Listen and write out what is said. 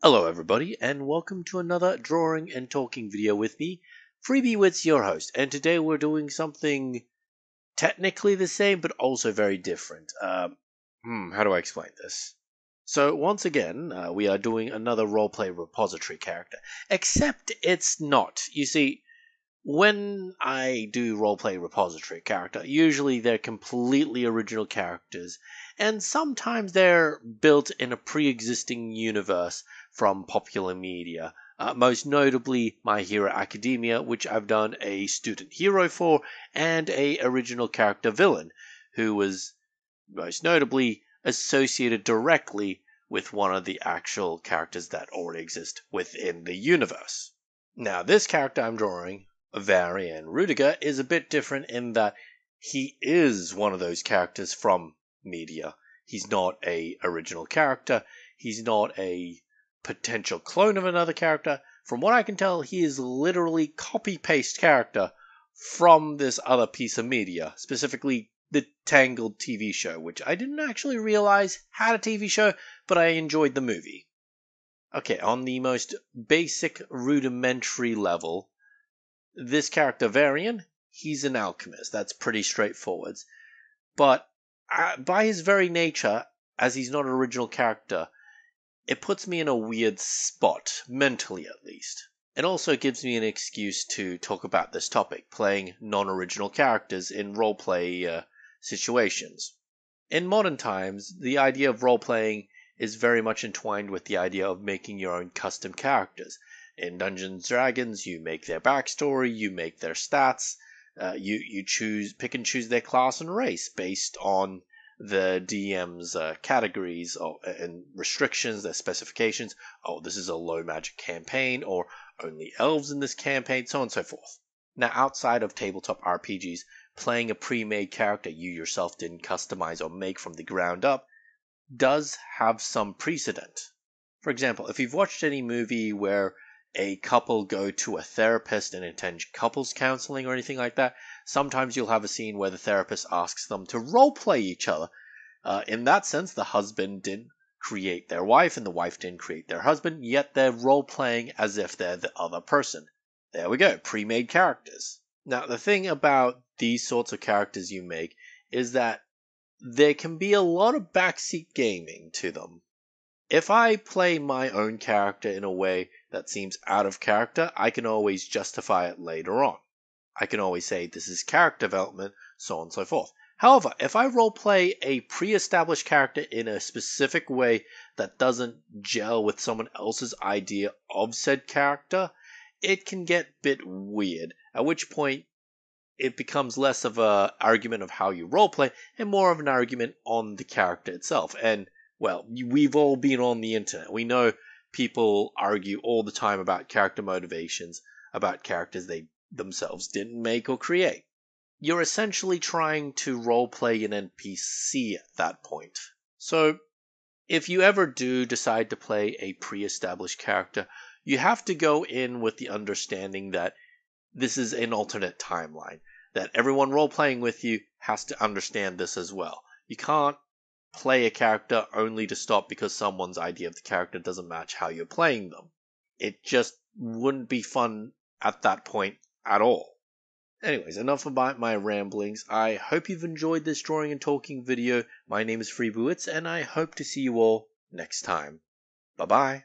Hello everybody, and welcome to another drawing and talking video with me, Freebie your host, and today we're doing something technically the same, but also very different. How do I explain this? So once again, we are doing another roleplay repository character, except it's not. You see, when I do roleplay repository character, usually they're completely original characters, and sometimes they're built in a pre-existing universe from popular media. Most notably, My Hero Academia, which I've done a student hero for, and a original character villain, who was most notably associated directly with one of the actual characters that already exist within the universe. Now, this character I'm drawing, Varian Rüdiger, is a bit different in that he is one of those characters from media. He's not a original character. He's not a potential clone of another character. From what I can tell, he is literally copy-paste character from this other piece of media, specifically the Tangled TV show, which I didn't actually realize had a TV show, but I enjoyed the movie. Okay, on the most basic rudimentary level, this character Varian, he's an alchemist. That's pretty straightforward. But by his very nature, as he's not an original character, it puts me in a weird spot, mentally at least. It also gives me an excuse to talk about this topic, playing non-original characters in roleplay situations. In modern times, the idea of roleplaying is very much entwined with the idea of making your own custom characters. In Dungeons & Dragons, you make their backstory, you make their stats, you pick and choose their class and race based on the DM's categories and restrictions, their specifications. Oh, this is a low magic campaign, or only elves in this campaign, so on and so forth. Now, outside of tabletop RPGs, playing a pre-made character you yourself didn't customize or make from the ground up does have some precedent. For example, if you've watched any movie where a couple go to a therapist and attend couples counseling or anything like that, sometimes you'll have a scene where the therapist asks them to roleplay each other. In that sense, the husband didn't create their wife and the wife didn't create their husband, yet they're roleplaying as if they're the other person. There we go, pre-made characters. Now, the thing about these sorts of characters you make is that there can be a lot of backseat gaming to them. If I play my own character in a way that seems out of character, I can always justify it later on. I can always say this is character development, so on and so forth. However, if I roleplay a pre-established character in a specific way that doesn't gel with someone else's idea of said character, it can get a bit weird, at which point it becomes less of an argument of how you roleplay and more of an argument on the character itself. And well, we've all been on the internet. We know people argue all the time about character motivations, about characters they themselves didn't make or create. You're essentially trying to roleplay an NPC at that point. So, if you ever do decide to play a pre-established character, you have to go in with the understanding that this is an alternate timeline, that everyone role-playing with you has to understand this as well. You can't play a character only to stop because someone's idea of the character doesn't match how you're playing them. It just wouldn't be fun at that point at all. Anyways, enough about my ramblings. I hope you've enjoyed this drawing and talking video. My name is Freebie, and I hope to see you all next time. Bye-bye.